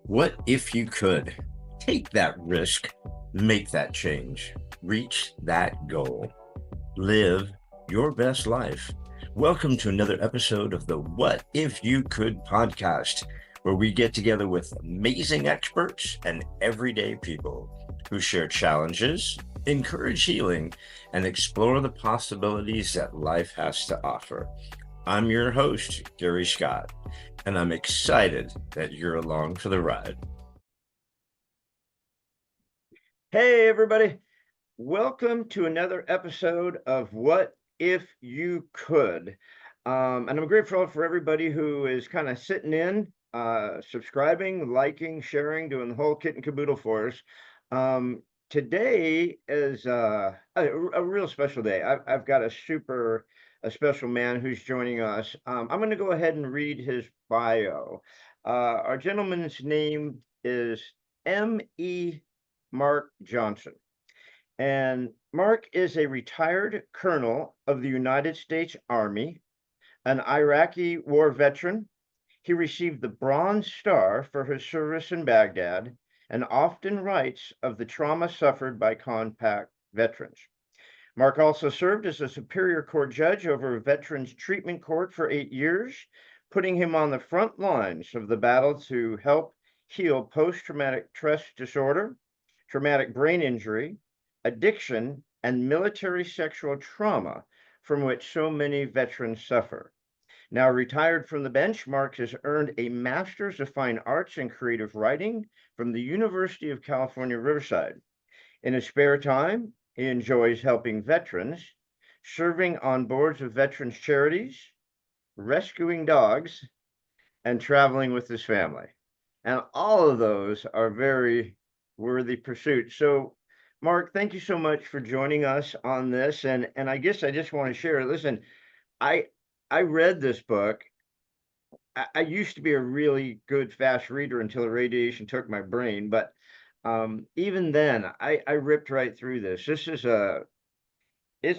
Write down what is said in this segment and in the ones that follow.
What if you could take that risk, make that change, reach that goal, live your best life? Welcome to another episode of the What If You Could podcast, where we get together with amazing experts and everyday people who share challenges, encourage healing, and explore the possibilities that life has to offer. I'm your host, Gary Scott, and I'm excited that you're along for the ride. Hey, everybody. Welcome to another episode of What If You Could. And I'm grateful for everybody who is kind of sitting in, subscribing, liking, sharing, doing the whole kit and caboodle for us. Today is a real special day. I've got a special man who's joining us. I'm going to go ahead and read his bio. Our gentleman's name is M.E. Mark Johnson. And Mark is a retired colonel of the United States Army, an Iraqi war veteran. He received the Bronze Star for his service in Baghdad and often writes of the trauma suffered by combat veterans. Mark also served as a Superior Court judge over a Veterans Treatment Court for 8 years, putting him on the front lines of the battle to help heal post-traumatic stress disorder, traumatic brain injury, addiction, and military sexual trauma from which so many veterans suffer. Now retired from the bench, Mark has earned a Master's of Fine Arts in Creative Writing from the University of California, Riverside. In his spare time, he enjoys helping veterans, serving on boards of veterans charities, rescuing dogs, and traveling with his family. And all of those are very worthy pursuits. So Mark, thank you so much for joining us on this. And I guess I just want to share. Listen, I I read this book. I used to be a really good fast reader until the radiation took my brain, but even then, I ripped right through this. It's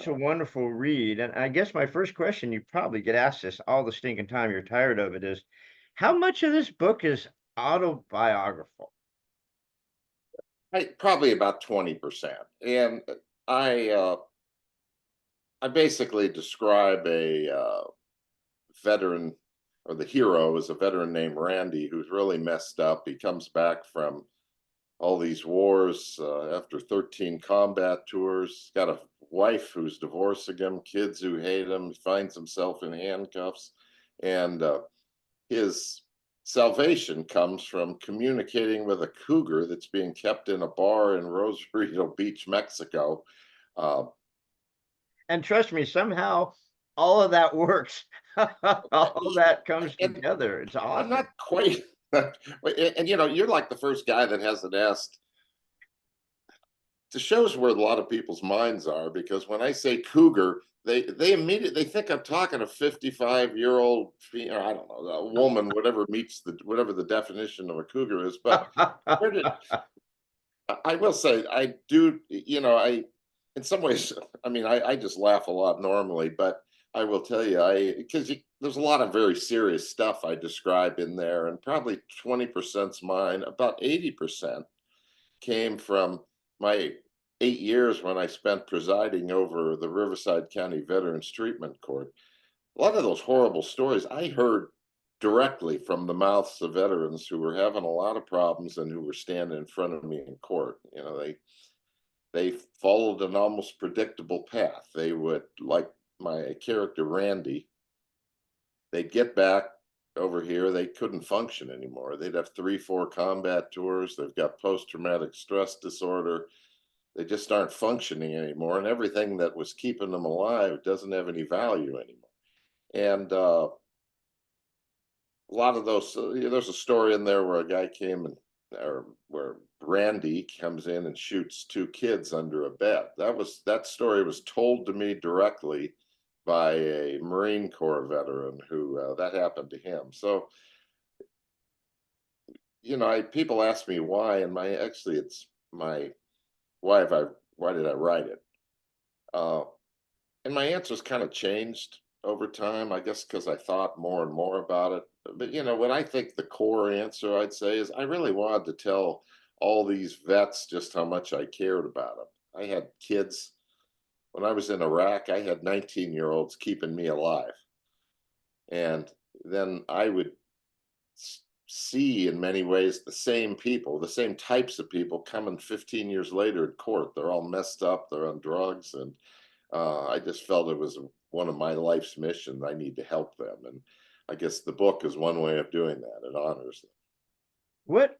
a wonderful read, and I guess my first question, you probably get asked this all the stinking time. You're tired of it. Is how much of this book is autobiographical? Probably about 20%. And I uh, I basically describe a veteran, or the hero is a veteran named Randy who's really messed up. He comes back from all these wars after 13 combat tours. Got a wife who's divorcing him, kids who hate him. He finds himself in handcuffs, and his salvation comes from communicating with a cougar that's being kept in a bar in Rosarito Beach, Mexico. Uh, And trust me, somehow all of that works. All that comes and together. It's I'm awesome. not quite, and you're like the first guy that hasn't asked. It shows where a lot of people's minds are, because when I say cougar, they immediately think I'm talking a 55-year-old, or I don't know, a woman, whatever the definition of a cougar is. But where did I will say, I do, in some ways, I mean, I just laugh a lot normally, but I will tell you, because there's a lot of very serious stuff I describe in there, and probably 20%'s mine. About 80% came from my 8 years when I spent presiding over the Riverside County Veterans Treatment Court. A lot of those horrible stories I heard directly from the mouths of veterans who were having a lot of problems and who were standing in front of me in court. They followed an almost predictable path. They would, like my character Randy, they'd get back over here, they couldn't function anymore. They'd have 3, 4 combat tours. They've got post-traumatic stress disorder. They just aren't functioning anymore, and everything that was keeping them alive doesn't have any value anymore. And a lot of those, there's a story in there where a guy came and, or where Randy comes in and shoots 2 kids under a bed. That story was told to me directly by a Marine Corps veteran who that happened to him. So people ask me why, and it's my why did I write it? Uh, and my answer's kind of changed over time, I guess because I thought more and more about it. But what I think the core answer I'd say is I really wanted to tell all these vets just how much I cared about them. I had kids when I was in Iraq. I had 19-year-olds keeping me alive, and then I would see in many ways the same people, the same types of people coming 15 years later in court. They're all messed up, they're on drugs, and I just felt it was one of my life's mission. I need to help them, and I guess the book is one way of doing that. It honors them.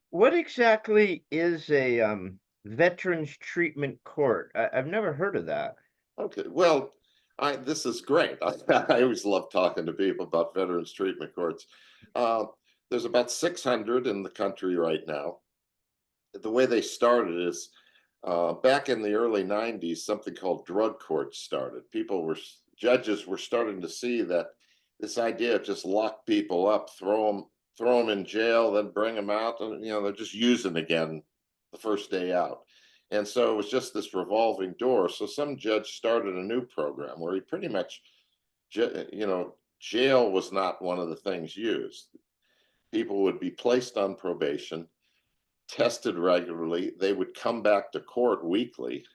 What exactly is a veterans treatment court? I've never heard of that. Okay, well, this is great. I always love talking to people about veterans treatment courts. Uh, there's about 600 in the country right now. The way they started is back in the early 90s, something called drug courts started. Judges were starting to see that this idea of just lock people up, throw them in jail, then bring them out, and they're just using again the first day out. And so it was just this revolving door. So some judge started a new program where he pretty much, jail was not one of the things used. People would be placed on probation, tested regularly. They would come back to court weekly.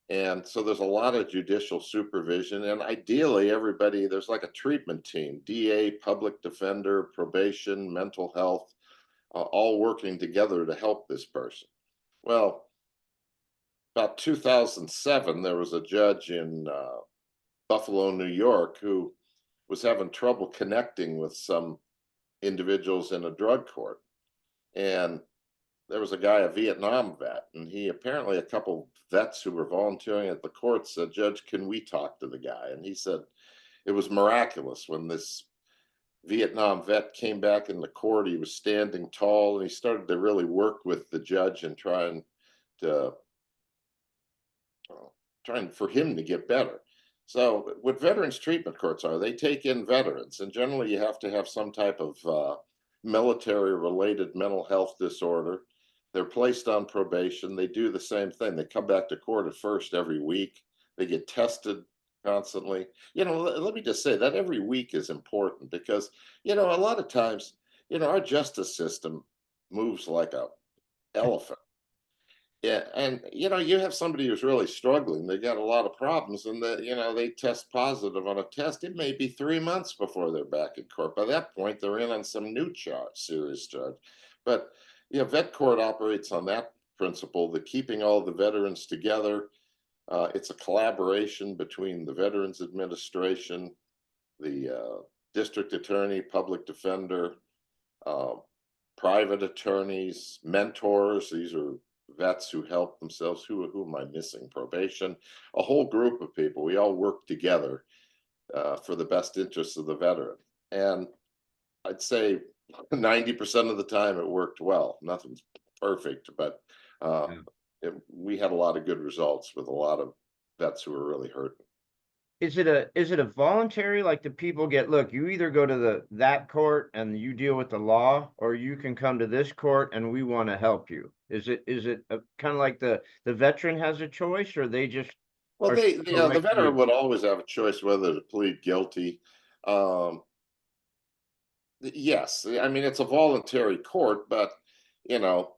And so there's a lot of judicial supervision. And ideally, there's like a treatment team: DA, public defender, probation, mental health, all working together to help this person. Well, about 2007, there was a judge in Buffalo, New York, who was having trouble connecting with some individuals in a drug court. And there was a guy, a Vietnam vet, and he apparently, a couple vets who were volunteering at the court said, "Judge, can we talk to the guy?" And he said it was miraculous when this Vietnam vet came back in the court. He was standing tall, and he started to really work with the judge and to trying for him to get better. So, what veterans treatment courts are, they take in veterans, and generally you have to have some type of military related mental health disorder. They're placed on probation. They do the same thing. They come back to court at first every week. They get tested constantly. Let me just say that every week is important because, a lot of times, our justice system moves like a elephant. Yeah, and you have somebody who's really struggling. They got a lot of problems, and they test positive on a test. It may be 3 months before they're back in court. By that point, they're in on some new charge, serious charge. But vet court operates on that principle: the keeping all the veterans together. It's a collaboration between the Veterans Administration, the district attorney, public defender, uh, private attorneys, mentors. These are vets who help themselves. Who am I missing? Probation, a whole group of people. We all work together for the best interests of the veteran. And I'd say 90% of the time it worked well. Nothing's perfect, but uh, Yeah. we had a lot of good results with a lot of vets who were really hurt. Is it a voluntary, like the people get, look, you either go to that court and you deal with the law, or you can come to this court and we want to help you? Is it kind of like the veteran has a choice, or they just Well, are the right to veteran you? would always have a choice whether to plead guilty. Um, yes, I mean it's a voluntary court, but you know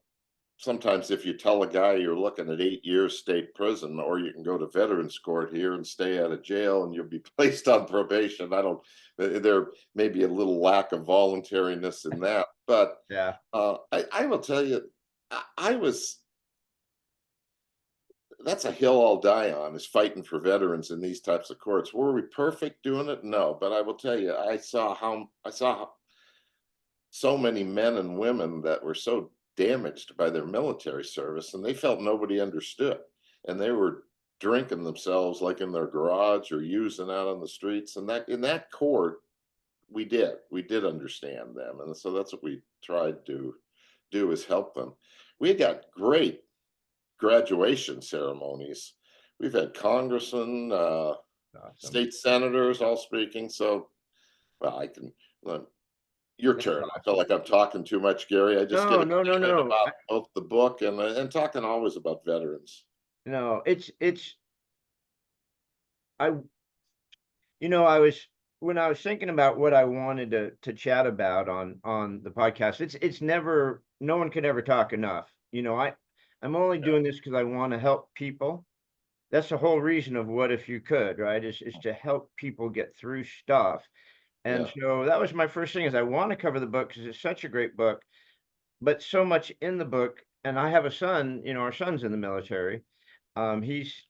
sometimes if you tell a guy you're looking at 8 years state prison, or you can go to veterans court here and stay out of jail and you'll be placed on probation. I don't. There may be a little lack of voluntariness in that, but Yeah. I will tell you, I was that's a hill I'll die on, is fighting for veterans in these types of courts. Were we perfect doing it? No, but I will tell you, I saw so many men and women that were so damaged by their military service, and they felt nobody understood, and they were drinking themselves like in their garage or using out on the streets. And that in that court, we did understand them, and so that's what we tried to do, is help them. We got great graduation ceremonies. We've had congressmen, Awesome. state senators all speaking. So, well, uh, your That's turn. I feel awesome. like I'm talking too much, Gary. I just get No, no, no, excited no. about both the book and talking always about veterans. No, it's I I was when I was thinking about what I wanted to chat about on the podcast, it's never no one can ever talk enough. I'm only Yeah, doing this because I want to help people. That's the whole reason of What If You Could, right? Is to help people get through stuff. And yeah, so that was my first thing is I want to cover the book because it's such a great book, but so much in the book. And I have a son, our son's in the military. He's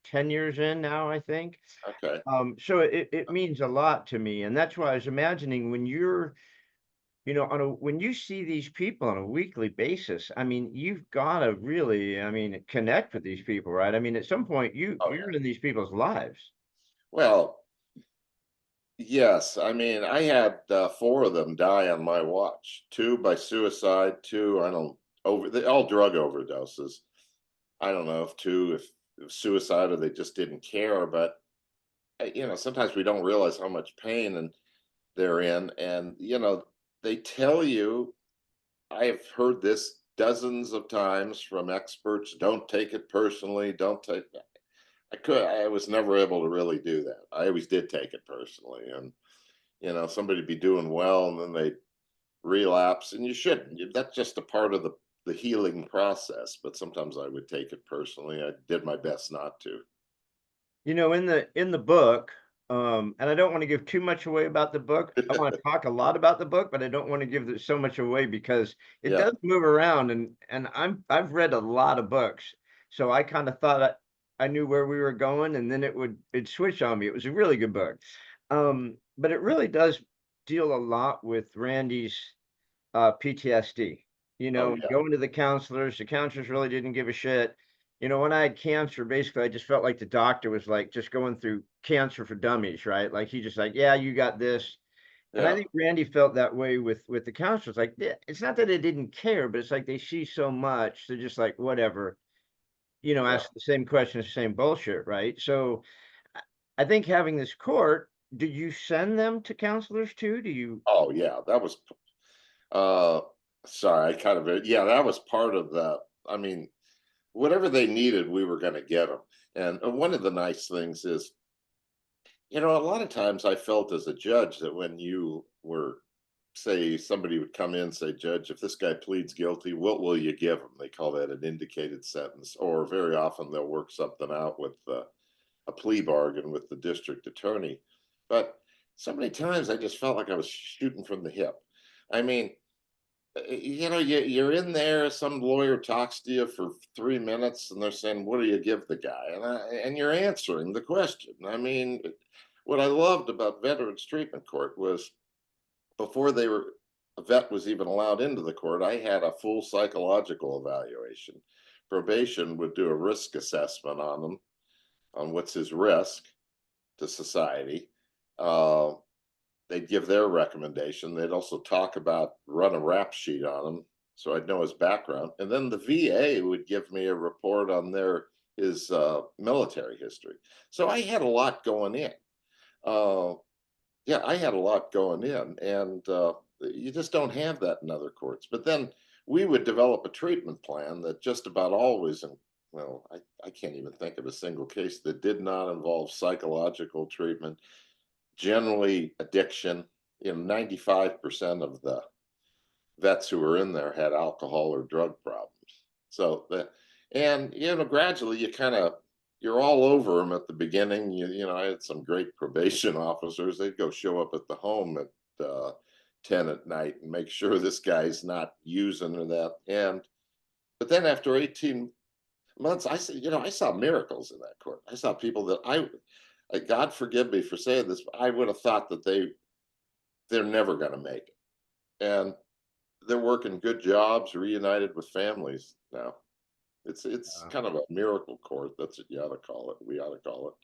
10 years in now, I think. okay. So it means a lot to me, and that's why I was imagining when you're, when you see these people on a weekly basis, I mean, you've gotta really, I mean, connect with these people, right? I mean, at some point, Oh, you're yeah. in these people's lives. Well, yes, I mean, I had, 4 of them die on my watch, 2 by suicide, 2, I don't they all drug overdoses. I don't know if 2 if suicide or they just didn't care, but, sometimes we don't realize how much pain and they're in, and, they tell you I've heard this dozens of times from experts, "Don't take it personally, don't take" I was never able to really do that. I always did take it personally, and, somebody be doing well, and then they relapse, and you shouldn't. That's just a part of the healing process. But sometimes I would take it personally. I did my best not to. In the book, and I don't want to give too much away about the book. I want to talk a lot about the book, but I don't want to give so much away because it Yeah, does move around, and I've read a lot of books, so I kind of thought I knew where we were going, and then it'd switch on me. It was a really good book, but it really does deal a lot with Randy's PTSD. oh yeah, Going to the counselors really didn't give a shit. When I had cancer, basically, I just felt like the doctor was like just going through cancer for dummies, right? Like he just like, yeah, you got this. And I yeah, think Randy felt that way with the counselors. Like, yeah, it's not that they didn't care, but it's like they see so much, they're just like, whatever, yeah. ask the same questions, same bullshit, right? So I I think having this court, did you send them to counselors too? Do you? Oh yeah, that was uh sorry, I kind of yeah, that was part of the I mean, whatever they needed, we were going to get them. And one of the nice things is, a lot of times I felt as a judge that when you were, say, somebody would come in and say, Judge, if this guy pleads guilty, what will you give him? They call that an indicated sentence. Or very often they'll work something out with a plea bargain with the district attorney. But so many times I just felt like I was shooting from the hip. I mean, you're in there, some lawyer talks to you for 3 minutes and they're saying, what do you give the guy? And you're answering the question. I mean, what I loved about Veterans Treatment Court was before a vet was even allowed into the court, I had a full psychological evaluation. Probation would do a risk assessment on him, on what's his risk to society. Uh, they'd give their recommendation. They'd also talk about run a rap sheet on him, so I'd know his background. And then the VA would give me a report on his military history. So I had a lot going in. Uh, yeah, I had a lot going in, and you just don't have that in other courts. But then we would develop a treatment plan that just about always, and well, I can't even think of a single case that did not involve psychological treatment, generally addiction. 95% of the vets who were in there had alcohol or drug problems. So that, and gradually you're all over them at the beginning. I had some great probation officers. They'd go show up at the home at 10 at night and make sure this guy's not using or that. But then after 18 months, I saw miracles in that court. I saw people that God forgive me for saying this, but I would have thought that they're never going to make it. And they're working good jobs, reunited with families now. It's kind of a miracle court. That's what you ought to call it. We ought to call it.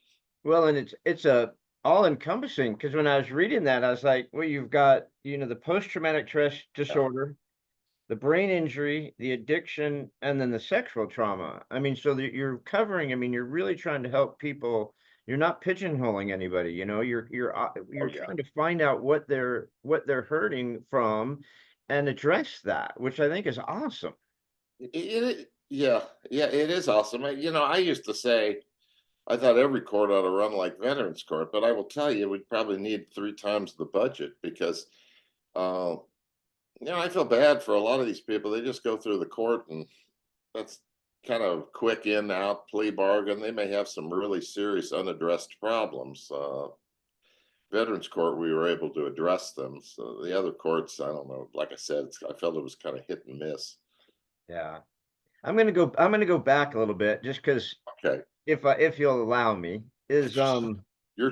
Well, and it's a all-encompassing because when I was reading that, I was like, well, you've got, the post-traumatic stress Yeah. disorder, the brain injury, the addiction, and then the sexual trauma. I mean, so that you're covering, I mean, you're really trying to help people. You're not pigeonholing anybody, Oh you're yeah. trying to find out what they're hurting from and address that, which I think is awesome. Yeah, yeah. It is awesome. I used to say I thought every court ought to run like Veterans Court, but I will tell you, we'd probably need 3 times the budget because, uh, I feel bad for a lot of these people. They just go through the court and that's kind of quick in out plea bargain. They may have some really serious unaddressed problems. Veterans Court, we were able to address them. So the other courts, I don't know. Like I said, I felt it was kind of hit and miss. Yeah. I'm gonna go back a little bit just because Okay, if you'll allow me, is your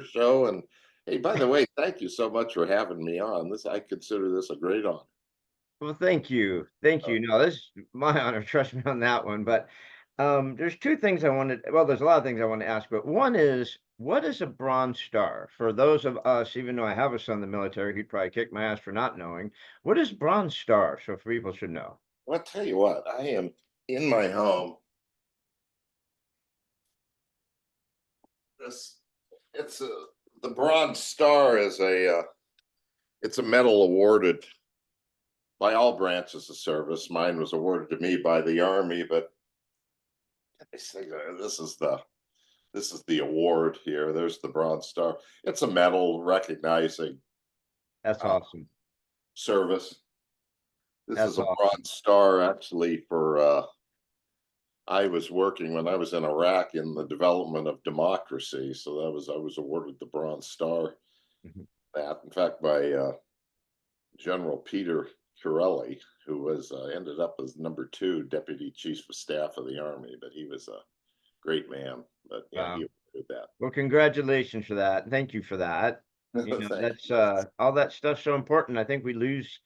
show, and hey, by the way, thank you so much for having me on. This I consider this a great honor. well, thank you. Thank Uh, you. No, this is my honor, trust me on that one. But there's two things I wanted, well, there's a lot of things I want to ask, but one is what is a Bronze Star? For those of us, even though I have a son in the military, he'd probably kick my ass for not knowing. What is Bronze Star? So for people should know. well, I'll tell you what, I am in my home. This it's a the Bronze Star is it's a medal awarded by all branches of service. Mine was awarded to me by the Army, but I say this is the award here. There's the Bronze Star. It's a medal recognizing That's uh, awesome. service. This That's is a awesome. Bronze Star actually for I was working when I was in Iraq in the development of democracy. So I was awarded the Bronze Star. Mhm. That in fact by General Peter Corelli, who was ended up as #2 Deputy Chief of Staff of the Army, but he was a great man. But yeah, he Wow. did that. Well, congratulations for that. Thank you for that. Thank That's you. all that stuff's so important. I think we lose,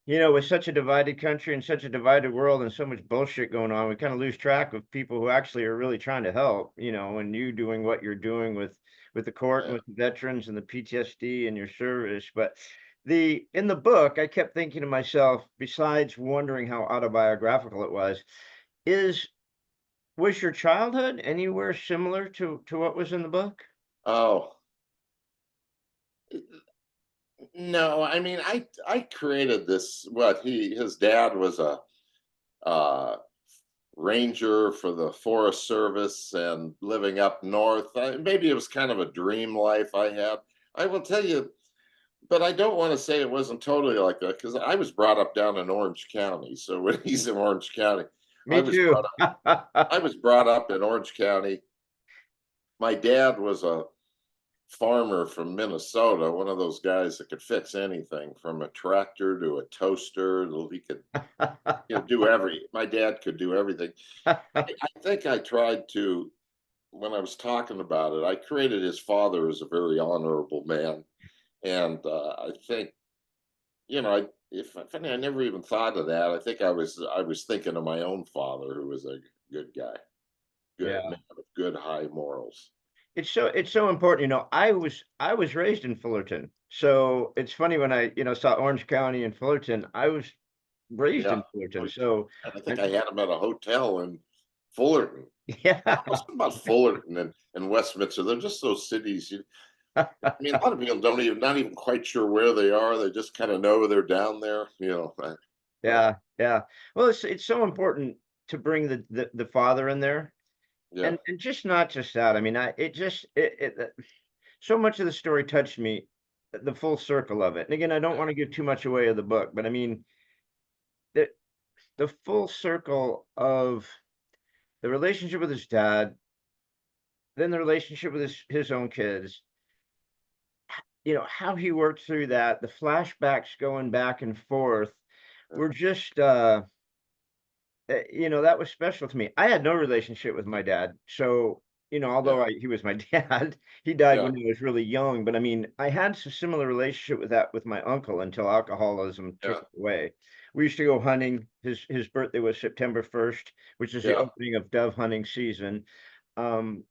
with such a divided country and such a divided world and so much bullshit going on, we kind of lose track of people who actually are really trying to help, and you doing what you're doing with the court and Yeah. with the veterans and the PTSD and your service. But the in the book, I kept thinking to myself, besides wondering how autobiographical it is was your childhood anywhere similar to what was in the book? Oh no, I mean I created this. What his dad was a uh, ranger for the Forest Service and living up north. Maybe it was kind of a dream life I had. I will tell you, but I don't want to say it wasn't totally like that because I was brought up down in Orange County. So when he's in Orange County, I Me was too. brought up. I was brought up in Orange County. My dad was a farmer from Minnesota, one of those guys that could fix anything from a tractor to a toaster. He could do my dad could do everything. I think I tried to, when I was talking about it, I created his father as a very honorable man. And I think, if funny, I never even thought of that. I think I was thinking of my own father, who was a good guy, good Yeah. man of good high morals. It's so important. I was raised in Fullerton. So it's funny when I, saw Orange County and Fullerton, I was raised Yeah. in Fullerton. Oh, So and I think I'm I had him at a hotel in Fullerton. yeah. Something about Fullerton and Westminster. They're just those cities. I mean, a lot of people don't even not even quite sure where they are. They just kind of know they're down there. But Yeah, yeah. Well, it's so important to bring the father in there. yeah, And just not just that. I mean, I it just it so much of the story touched me, the full circle of it. And again, I don't want to give too much away of the book, but I mean, the the full circle of the relationship with his dad, then the relationship with his own kids, how he worked through that, the flashbacks going back and forth yeah, were just that was special to me. I had no relationship with my dad. So, yeah, although he was my dad, he died yeah, when he was really young. But I mean, I had some similar relationship with that with my uncle until alcoholism took yeah, it away. We used to go hunting. His birthday was September 1st, which is the yeah. opening of dove hunting season. Um,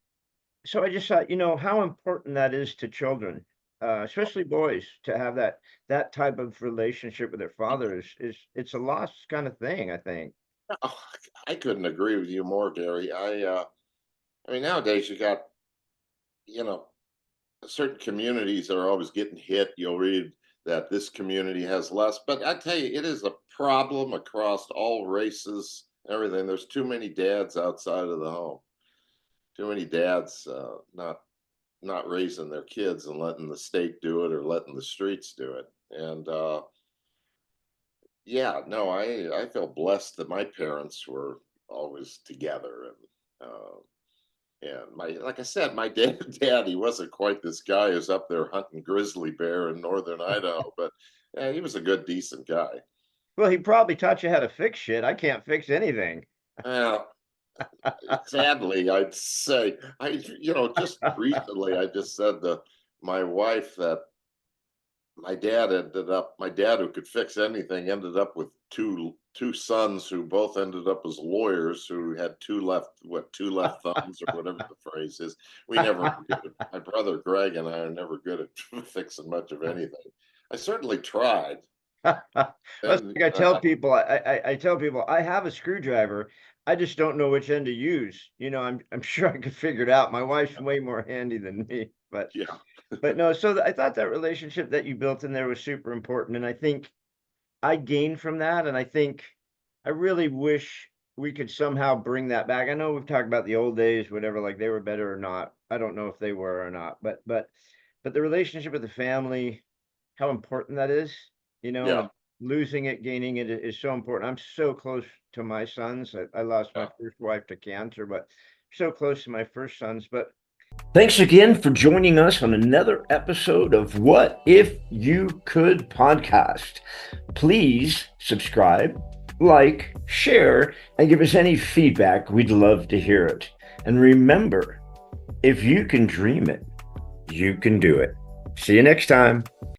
so I just thought, how important that is to children, especially boys, to have that type of relationship with their father is it's a lost kind of thing, I think. Oh, I couldn't agree with you more, Gary. I mean, nowadays you got you know certain communities that are always getting hit. You'll read that this community has less, but I tell you, it is a problem across all races, everything. There's too many dads outside of the home. dads not raising their kids and letting the state do it or letting the streets do it. And yeah, no, I feel blessed that my parents were always together. And my, like I said, my dad, he wasn't quite this guy who's up there hunting grizzly bear in northern Idaho, but yeah, he was a good, decent guy. Well, he probably taught you how to fix shit. I can't fix anything. Well, sadly, I'd say just recently I just said to my wife that my dad who could fix anything ended up with two sons who both ended up as lawyers who had two left thumbs or whatever the phrase is. We never were good at, my brother Greg and I are never good at fixing much of anything. I certainly tried. That's And like I tell people, I tell people I have a screwdriver. I just don't know which end to use. I'm sure I could figure it out. My wife's way more handy than me, but yeah, no. So I thought that relationship that you built in there was super important, and I think I gained from that, and I think I really wish we could somehow bring that back. I know we've talked about the old days, whatever, like they were better or not. I don't know if they were or not, but the relationship with the family, how important that is, yeah, and losing it, gaining it is so important. I'm so close to my sons. I lost my yeah. first wife to cancer, but so close to my first sons. But thanks again for joining us on another episode of What If You Could podcast. Please subscribe, like, share, and give us any feedback. We'd love to hear it. And remember, if you can dream it, you can do it. See you next time.